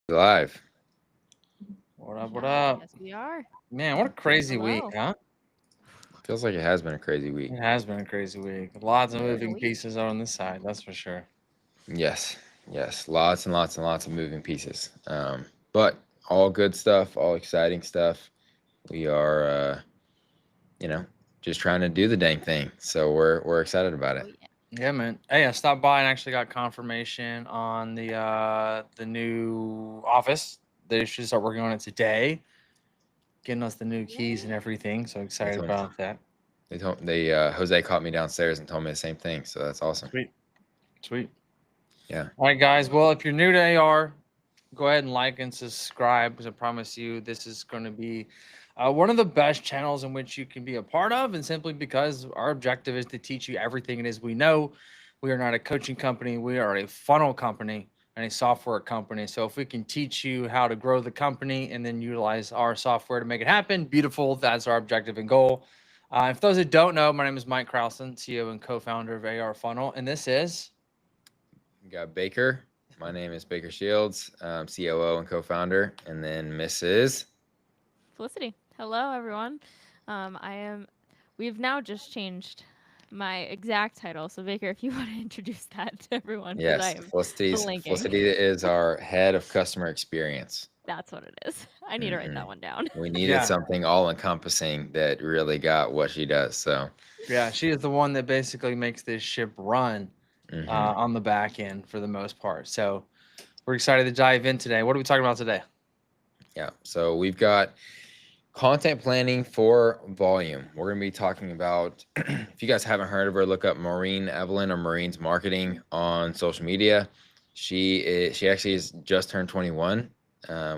Live. What up? What Yes, up? yes, we are. Man, what a crazy week, Hello. huh? Feels like it has been a crazy week. It has been a crazy week. Lots of Yeah. Been a moving week. pieces on this side, that's for sure. Yes. Yes. Lots and lots and lots of moving pieces. But all good stuff, all exciting stuff. We are, you know, just trying to do the dang thing. So we're excited about Oh it. yeah. Yeah, man. Hey, I stopped by and actually got confirmation on the new office. They should start working on it today, getting us the new keys and Yay. everything. So They excited told about that. they Jose caught me downstairs and told me the same thing. So that's awesome. Sweet, sweet. Yeah. All right, guys. Well, if you're new to AR, go ahead and like and subscribe because I promise you this is going to be one of the best channels in which you can be a part of. And simply because our objective is to teach you everything it is we know. We are not a coaching company, we are a funnel company and a software company. So if we can teach you how to grow the company and then utilize our software to make it happen, beautiful. That's our objective and goal. If those that don't know, my name is Mike Krausen, CEO and co-founder of AR Funnel, and this is We got Baker. My name is Baker Shields, COO and co-founder, and then Mrs. Felicity. Hello, everyone. I am. We've now just changed my exact title. So Baker, if you want to introduce that to everyone, because I Yes, am blanking. Felicity is our head of customer experience. That's what it is. I need to write Hmm that one down. We needed yeah. something all encompassing that really got what she does. So, Yeah, she is the one that basically makes this ship run hmm on the back end for the most part. So we're excited to dive in today. What are we talking about today? yeah. So we've got content planning for volume. We're going to be talking about, if you guys haven't heard of her, look up Maureen Evelyn or Maureen's Marketing on social media. She actually has just turned 21,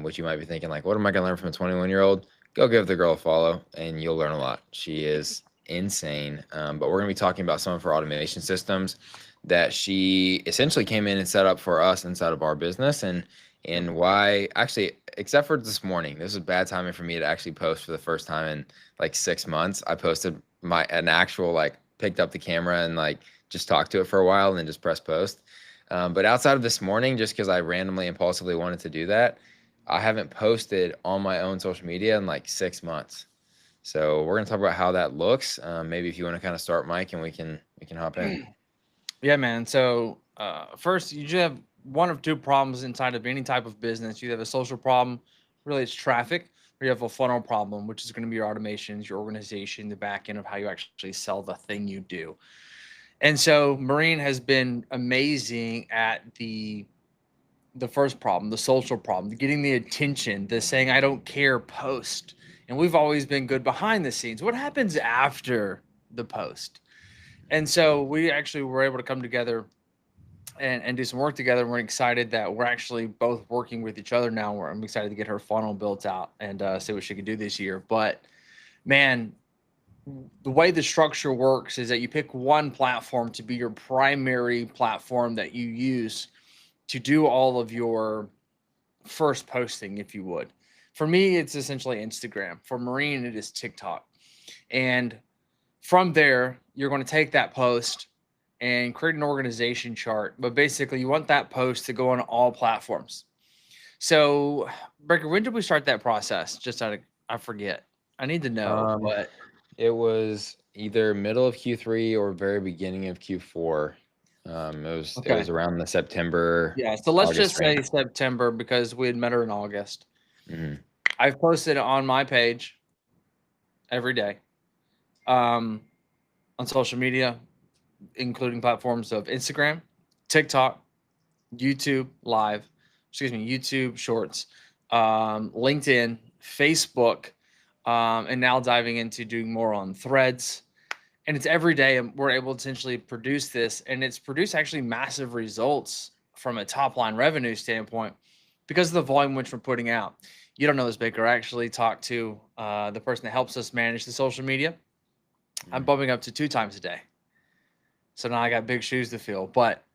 which you might be thinking like, what am I going to learn from a 21-year-old? Go give the girl a follow and you'll learn a lot. She is insane. But we're going to be talking about some of her automation systems that she essentially came in and set up for us inside of our business, and why actually, except for this morning, this is bad timing for me to actually post for the first time in like 6 months. I posted an actual, like, picked up the camera and like just talked to it for a while and then just press post. But outside of this morning, just because I randomly impulsively wanted to do that, I haven't posted on my own social media in like 6 months. So we're gonna talk about how that looks. Maybe if you want to kind of start, Mike, and we can hop in. Yeah, man. So first, you just have one of two problems inside of any type of business. You have a social problem, really it's traffic, or you have a funnel problem, which is going to be your automations, your organization, the back end of how you actually sell the thing you do. And so Marine has been amazing at the first problem, the social problem, getting the attention, the saying I don't care post. And we've always been good behind the scenes. What happens after the post? And so we actually were able to come together and do some work together. We're excited that we're actually both working with each other now. I'm excited to get her funnel built out and see what she can do this year. But man, the way the structure works is that you pick one platform to be your primary platform that you use to do all of your first posting, if you would. For me, it's essentially Instagram. For Marine, it is TikTok. And from there, you're going to take that post and create an organization chart. But basically, you want that post to go on all platforms. So, Breaker, when did we start that process? Just out of, I forget. I need to know. Um, But it was either middle of Q3 or very beginning of Q4. It okay. was around the September, Yeah. So let's August just say range. September because we had met her in August. Hmm I've posted on my page every day um, on social media, including platforms of Instagram, TikTok, YouTube Live, excuse me, YouTube Shorts, LinkedIn, Facebook, and now diving into doing more on Threads. And it's every day, and we're able to essentially produce this, and it's produced actually massive results from a top line revenue standpoint because of the volume which we're putting out. You don't know this, Baker. I actually talked to the person that helps us manage the social media. I'm hmm bumping up to 2 times a day. So now I got big shoes to fill. But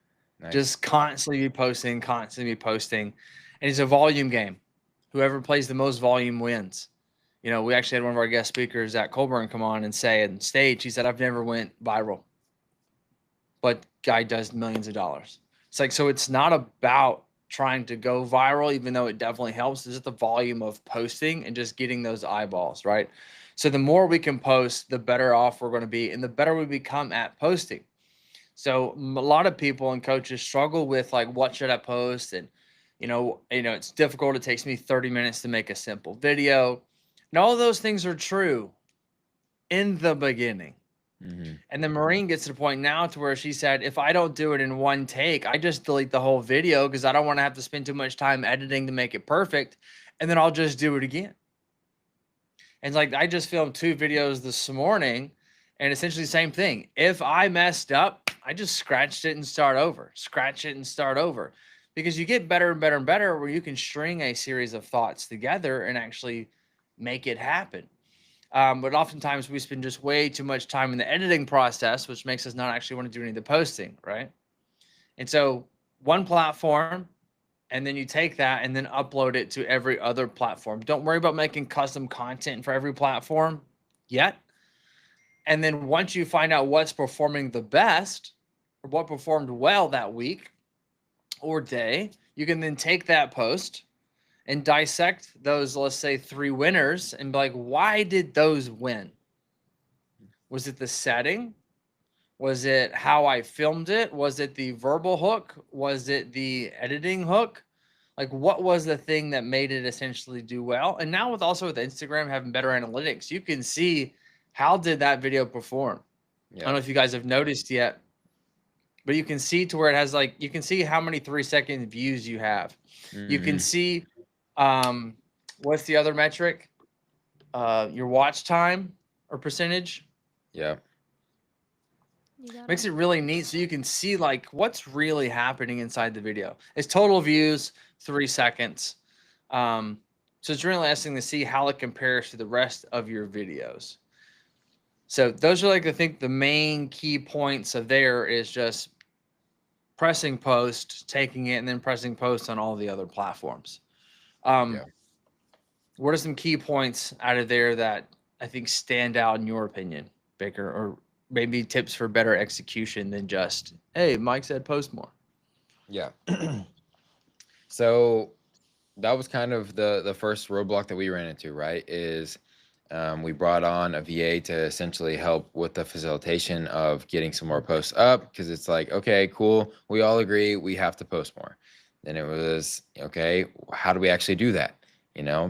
Nice. just constantly be posting, constantly be posting. And it's a volume game. Whoever plays the most volume wins. You know, we actually had one of our guest speakers, Zach Colburn, come on and say on stage, he said, I've never went viral, but guy does millions of dollars. It's like, so it's not about trying to go viral, even though it definitely helps, is the volume of posting and just getting those eyeballs, right? So the more we can post, the better off we're going to be, and the better we become at posting. So a lot of people and coaches struggle with like, what should I post? And it's difficult. It takes me 30 minutes to make a simple video. And all of those things are true in the beginning. And then Maureen gets to the point now to where she said, if I don't do it in one take, I just delete the whole video because I don't want to have to spend too much time editing to make it perfect. And then I'll just do it again. And like, I just filmed 2 videos this morning, and essentially the same thing. If I messed up, I just scratched it and start over, because you get better and better and better where you can string a series of thoughts together and actually make it happen. But oftentimes we spend just way too much time in the editing process, which makes us not actually want to do any of the posting, right? And so one platform, and then you take that and then upload it to every other platform. Don't worry about making custom content for every platform yet. And then once you find out what's performing the best or what performed well that week or day, you can then take that post and dissect those, let's say 3 winners, and be like, why did those win? Was it the setting? Was it how I filmed it? Was it the verbal hook? Was it the editing hook? Like, what was the thing that made it essentially do well? And now with Instagram having better analytics, you can see how did that video perform. I don't know if you guys have noticed yet, but you can see to where it has like, you can see how many 3-second views you have. You can see what's the other metric? Your watch time or percentage. Yeah. Makes it really neat, so you can see like what's really happening inside the video. It's total views, 3 seconds. So it's really interesting to see how it compares to the rest of your videos. So those are like, I think the main key points of there is just pressing post, taking it, and then pressing post on all the other platforms. What are some key points out of there that I think stand out in your opinion, Baker, or maybe tips for better execution than just, hey, Mike said post more? Yeah. So that was kind of the first roadblock that we ran into, right? Is we brought on a VA to essentially help with the facilitation of getting some more posts up, because it's like, okay, cool. We all agree we have to post more. Then it was, okay, how do we actually do that?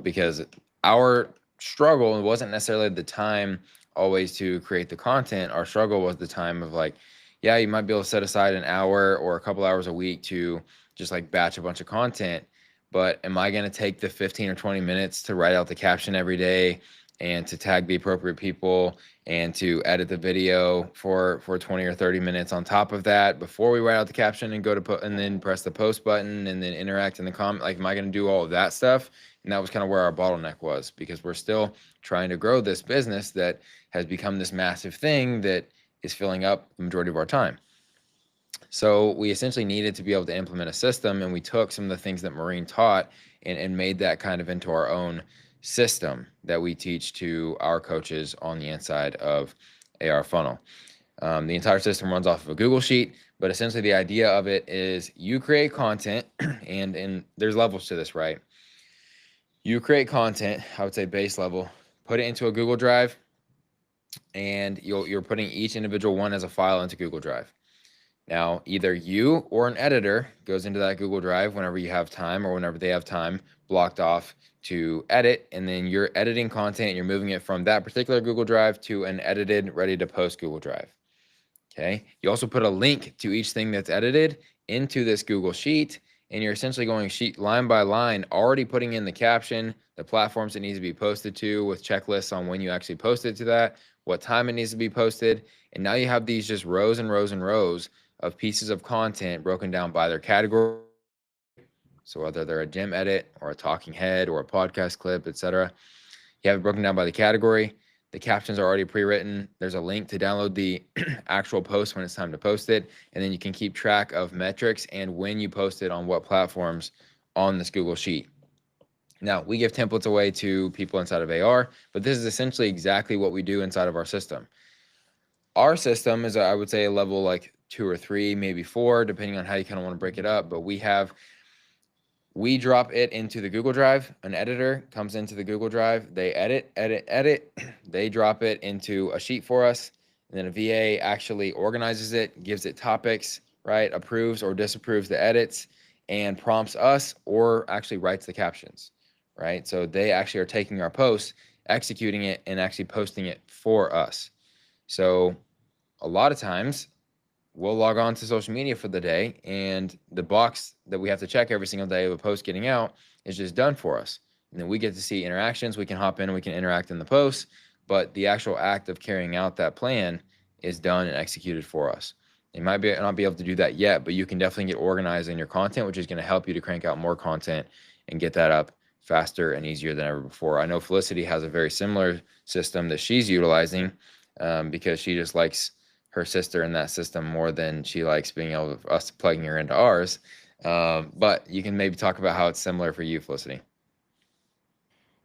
Because our struggle wasn't necessarily the time always to create the content. Our struggle was the time of like, yeah, you might be able to set aside an hour or a couple hours a week to just like batch a bunch of content. But am I going to take the 15 or 20 minutes to write out the caption every day and to tag the appropriate people and to edit the video for 20 or 30 minutes on top of that before we write out the caption and go to and then press the post button and then interact in the comment? Like, am I going to do all of that stuff? And that was kind of where our bottleneck was, because we're still trying to grow this business that has become this massive thing that is filling up the majority of our time. So we essentially needed to be able to implement a system, and we took some of the things that Maureen taught and made that kind of into our own system that we teach to our coaches on the inside of AR Funnel. The entire system runs off of a Google Sheet, but essentially the idea of it is you create content, and there's levels to this, right? You create content, I would say base level, put it into a Google Drive, and you're putting each individual one as a file into Google Drive. Now, either you or an editor goes into that Google Drive whenever you have time or whenever they have time blocked off to edit, and then you're editing content and you're moving it from that particular Google Drive to an edited, ready to post Google Drive. Okay. You also put a link to each thing that's edited into this Google Sheet, and you're essentially going sheet line by line, already putting in the caption, the platforms it needs to be posted to with checklists on when you actually posted to that, what time it needs to be posted. And now you have these just rows and rows and rows of pieces of content broken down by their category. So whether they're a gym edit or a talking head or a podcast clip, etc., you have it broken down by the category. The captions are already pre-written. There's a link to download the actual post when it's time to post it. And then you can keep track of metrics and when you post it on what platforms on this Google Sheet. Now, we give templates away to people inside of AR, but this is essentially exactly what we do inside of our system. Our system is, I would say, a level like 2 or 3, maybe 4, depending on how you kind of want to break it up. But we have We drop it into the Google Drive. An editor comes into the Google Drive. They edit. They drop it into a sheet for us. And then a VA actually organizes it, gives it topics, right? Approves or disapproves the edits, and prompts us or actually writes the captions, right? So they actually are taking our post, executing it, and actually posting it for us. So a lot of times we'll log on to social media for the day, and the box that we have to check every single day of a post getting out is just done for us. And then we get to see interactions. We can hop in and we can interact in the post, but the actual act of carrying out that plan is done and executed for us. You might not be able to do that yet, but you can definitely get organized in your content, which is going to help you to crank out more content and get that up faster and easier than ever before. I know Felicity has a very similar system that she's utilizing because she just likes her sister in that system more than she likes being able to us plugging her into ours. But you can maybe talk about how it's similar for you, Felicity.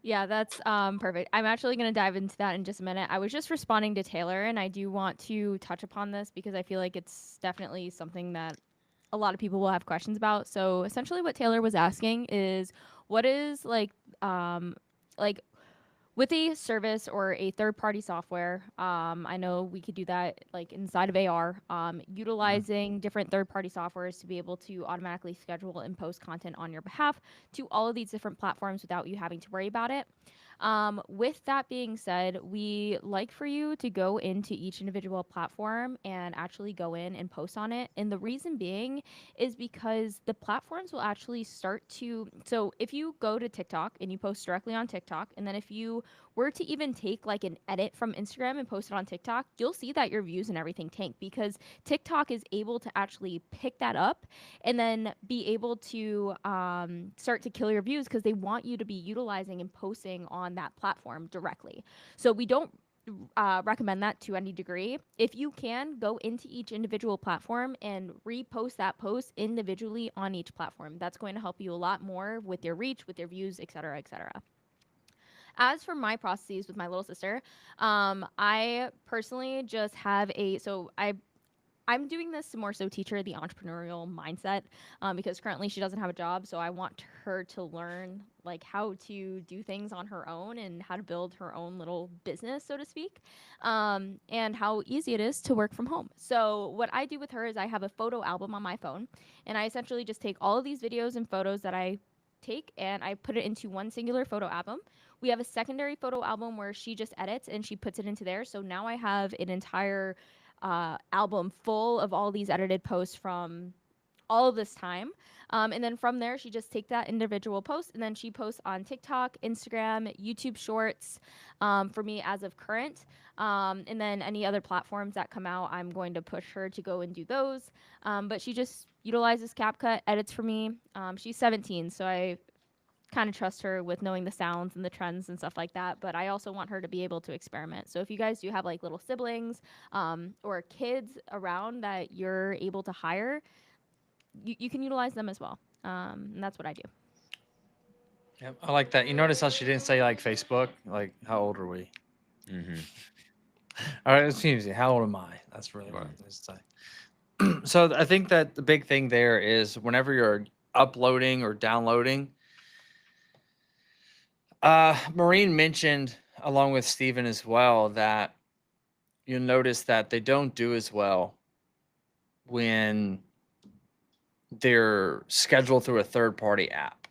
Yeah, that's perfect. I'm actually going to dive into that in just a minute. I was just responding to Taylor, and I do want to touch upon this because I feel like it's definitely something that a lot of people will have questions about. So essentially, what Taylor was asking is, what is like with a service or a third-party software, I know we could do that like inside of AR, utilizing different third-party softwares to be able to automatically schedule and post content on your behalf to all of these different platforms without you having to worry about it. With that being said, we like for you to go into each individual platform and actually go in and post on it. And the reason being is because the platforms will actually start to. So if you go to TikTok and you post directly on TikTok, and then if you were to even take like an edit from Instagram and post it on TikTok, you'll see that your views and everything tank because TikTok is able to actually pick that up and then be able to start to kill your views because they want you to be utilizing and posting on that platform directly. So we don't recommend that to any degree. If you can, go into each individual platform and repost that post individually on each platform. That's going to help you a lot more with your reach, with your views, et cetera, et cetera. As for my processes with my little sister, I personally just have I'm doing this to more so teach her the entrepreneurial mindset because currently she doesn't have a job. So I want her to learn like how to do things on her own and how to build her own little business, so to speak, and how easy it is to work from home. So what I do with her is I have a photo album on my phone, and I essentially just take all of these videos and photos that I take and I put it into one singular photo album. We have a secondary photo album where she just edits and she puts it into there. So now I have an entire album full of all these edited posts from all of this time. And then from there, she just takes that individual post and then she posts on TikTok, Instagram, YouTube Shorts for me as of current. And then any other platforms that come out, I'm going to push her to go and do those. But she just utilizes CapCut, edits for me. She's 17, so I kind of trust her with knowing the sounds and the trends and stuff like that. But I also want her to be able to experiment. So if you guys do have like little siblings or kids around that you're able to hire, you can utilize them as well. And that's what I do. Yep, I like that. You notice how she didn't say like Facebook? Like, how old are we? Mm-hmm. All right, excuse me. How old am I? That's really what Right. I was saying. So I think that the big thing there is whenever you're uploading or downloading, Maureen mentioned along with Steven as well that you'll notice that they don't do as well when they're scheduled through a third party app.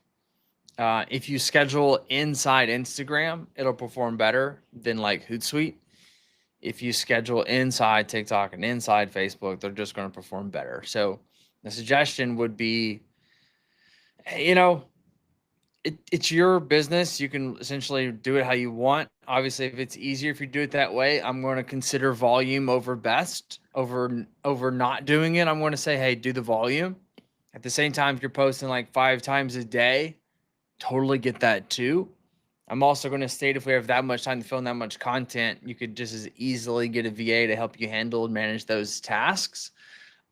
If you schedule inside Instagram, it'll perform better than like Hootsuite. If you schedule inside TikTok and inside Facebook, they're just going to perform better. So the suggestion would be, you know, it's your business. You can essentially do it how you want. Obviously, if it's easier if you do it that way, I'm going to consider volume over best over not doing it. I'm going to say, hey, do the volume. At the same time, if you're posting like 5 times a day, totally get that too. I'm also going to state if we have that much time to film that much content, you could just as easily get a VA to help you handle and manage those tasks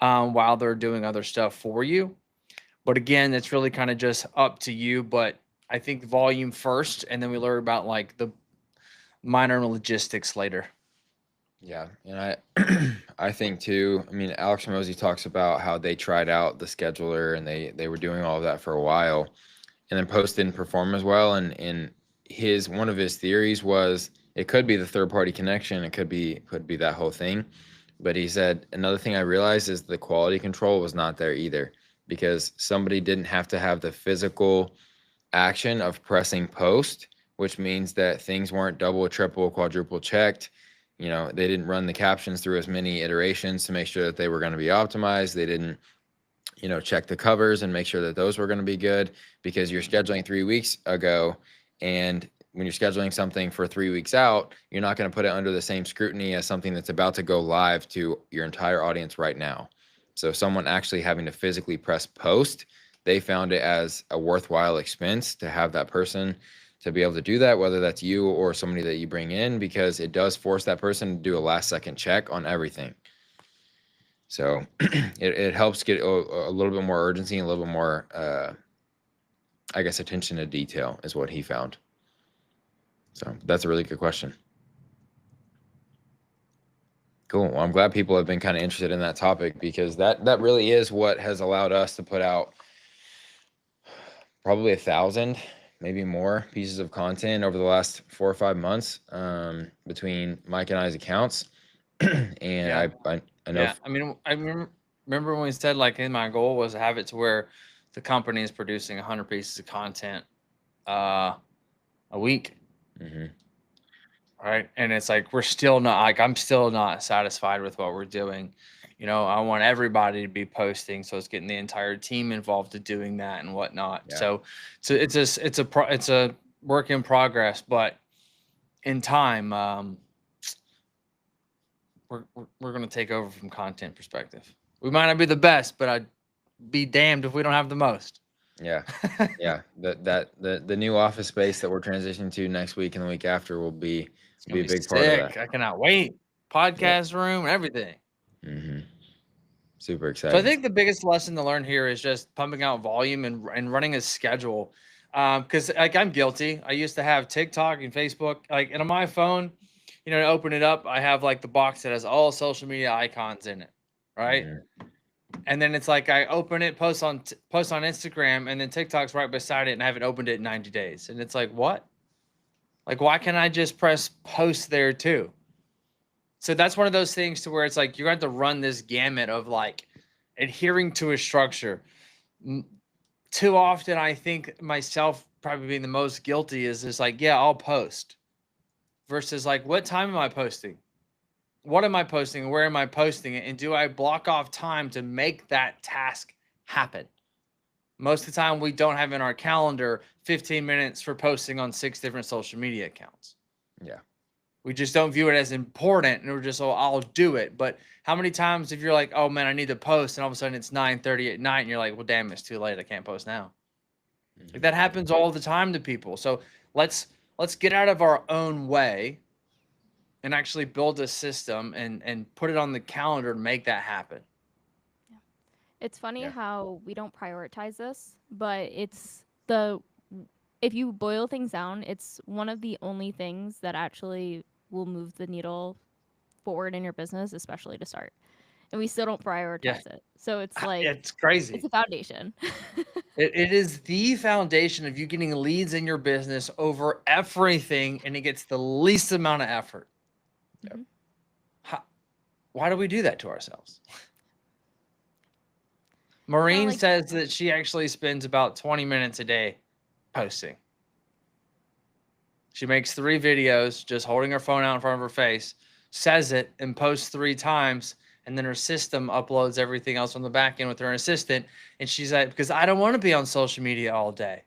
while they're doing other stuff for you. But again, it's really kind of just up to you. But I think volume first, and then we learn about like the minor logistics later. Yeah, and I think too. I mean, Alex Ramosi talks about how they tried out the scheduler and they were doing all of that for a while. and then post didn't perform as well. And one of his theories was it could be the third party connection. It could be that whole thing. But he said, another thing I realized is the quality control was not there either, because somebody didn't have to have the physical action of pressing post, which means that things weren't double, triple, quadruple checked. They didn't run the captions through as many iterations to make sure that they were going to be optimized. They didn't, check the covers and make sure that those were going to be good, because you're scheduling 3 weeks ago. And when you're scheduling something for 3 weeks out, you're not going to put it under the same scrutiny as something that's about to go live to your entire audience right now. So someone actually having to physically press post, they found it as a worthwhile expense to have that person to be able to do that, whether that's you or somebody that you bring in, because it does force that person to do a last second check on everything. So it helps get a little bit more urgency and a little bit more, I guess, attention to detail is what he found. So that's a really good question. Cool. Well, I'm glad people have been kind of interested in that topic, because that really is what has allowed us to put out probably 1,000, maybe more pieces of content over the last 4 or 5 months, between Mike and I's accounts. And Yeah. I know. Yeah, I mean, I remember when we said, like, hey, my goal was to have it to where the company is producing 100 pieces of content a week, Mhm. right? And it's like I'm still not satisfied with what we're doing. I want everybody to be posting, so it's getting the entire team involved to doing that and whatnot. Yeah. So it's a work in progress, but in time, we're going to take over from content perspective. We might not be the best, but I'd be damned if we don't have the most. Yeah. Yeah. The new office space that we're transitioning to next week and the week after will be It's gonna a be big part of sick. that. I cannot wait. Podcast room, everything. Mm-hmm. Super So I exciting. think the biggest lesson to learn here is just pumping out volume and running a schedule. Because like I'm guilty. I used to have TikTok and Facebook, and on my phone, to open it up, I have like the box that has all social media icons in it, right? Mhm. And then it's like I open it, post on Instagram, and then TikTok's right beside it, and I haven't opened it in 90 days. And it's like, what? Like, why can't I just press post there too? So that's one of those things to where it's like you're going to have to run this gamut of like adhering to a structure. Too often, I think myself probably being the most guilty is like, yeah, I'll post, versus like, what time am I posting? What am I posting and where am I posting it? And do I block off time to make that task happen? Most of the time, we don't have in our calendar 15 minutes for posting on 6 different social media accounts. Yeah. We just don't view it as important, and we're just, oh, I'll do it. But how many times if you're like, oh man, I need to post, and all of a sudden it's 9:30 at night, and you're like, well, damn, it's too late. I can't post now. Like that happens all the time to people. So let's get out of our own way and actually build a system and put it on the calendar to make that happen. It's funny Yeah. how we don't prioritize this, but if you boil things down, it's one of the only things that actually will move the needle forward in your business, especially to start. And we still don't prioritize it. So it's like It's crazy. it's a foundation. It is the foundation of you getting leads in your business over everything, and it gets the least amount of effort. Mhm. Why do we do that to ourselves? Maureen like- says that she actually spends about 20 minutes a day posting. She makes 3 videos just holding her phone out in front of her face, says it, and posts 3 times. And then her system uploads everything else on the back end with her assistant. And she's like, because I don't want to be on social media all day.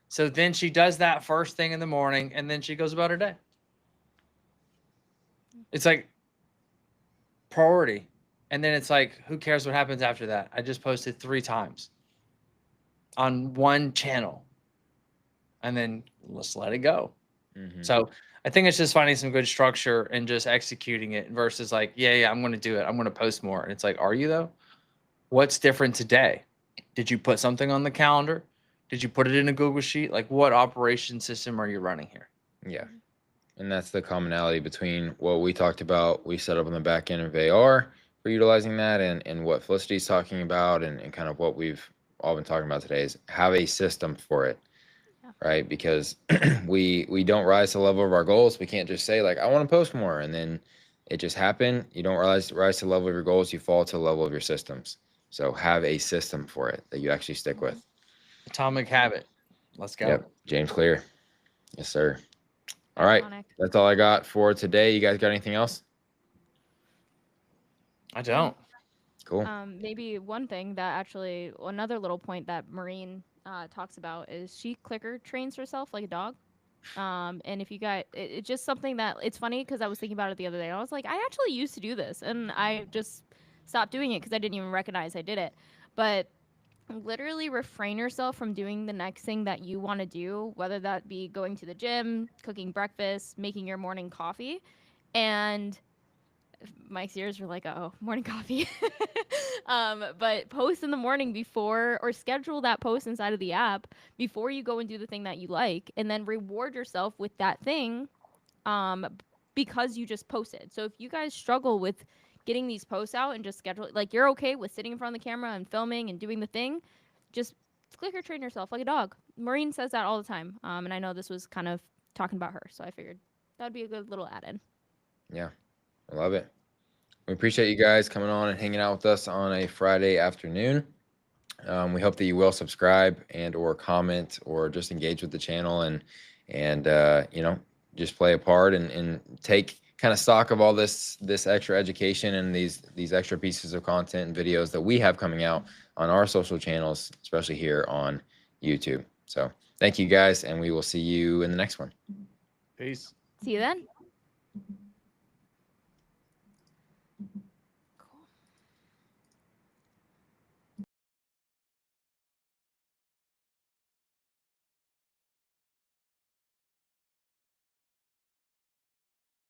So then she does that first thing in the morning, and then she goes about her day. It's like priority. And then it's like, who cares what happens after that? I just posted 3 times on one channel. And then let's let it go. Mhm. So I think it's just finding some good structure and just executing it versus like, yeah, I'm going to do it. I'm going to post more. And it's like, are you though? What's different today? Did you put something on the calendar? Did you put it in a Google Sheet? Like, what operation system are you running here? Yeah. And that's the commonality between what we talked about, we set up on the back end of AR for utilizing that, and what Felicity's talking about, and kind of what we've all been talking about today is have a system for it. right? Because we don't rise to the level of our goals. We can't just say like, I want to post more, and then it just happened. You don't rise to the level of your goals. You fall to the level of your systems. So have a system for it that you actually stick with. Atomic Habit. Let's go. Yep. James Clear. Yes, sir. All right. Iconic. That's all I got for today. You guys got anything else? I don't. Cool. Maybe one thing that actually, another little point that Maureen talks about is she clicker trains herself like a dog. And if you guys, it's just something that it's funny because I was thinking about it the other day. I was like, I actually used to do this, and I just stopped doing it because I didn't even recognize I did it. But literally refrain yourself from doing the next thing that you want to do, whether that be going to the gym, cooking breakfast, making your morning coffee, and Mike's ears were like, oh, morning coffee. But post in the morning before, or schedule that post inside of the app before you go and do the thing that you like, and then reward yourself with that thing because you just posted. So if you guys struggle with getting these posts out and just schedule it, like you're okay with sitting in front of the camera and filming and doing the thing, just clicker train yourself like a dog. Maureen says that all the time. And I know this was kind of talking about her, so I figured that'd be a good little add-in. Yeah. I love it. We appreciate you guys coming on and hanging out with us on a Friday afternoon. We hope that you will subscribe and or comment or just engage with the channel and you know, just play a part and take kind of stock of all this extra education and these extra pieces of content and videos that we have coming out on our social channels, especially here on YouTube. So thank you guys, and we will see you in the next one. Peace. See you then.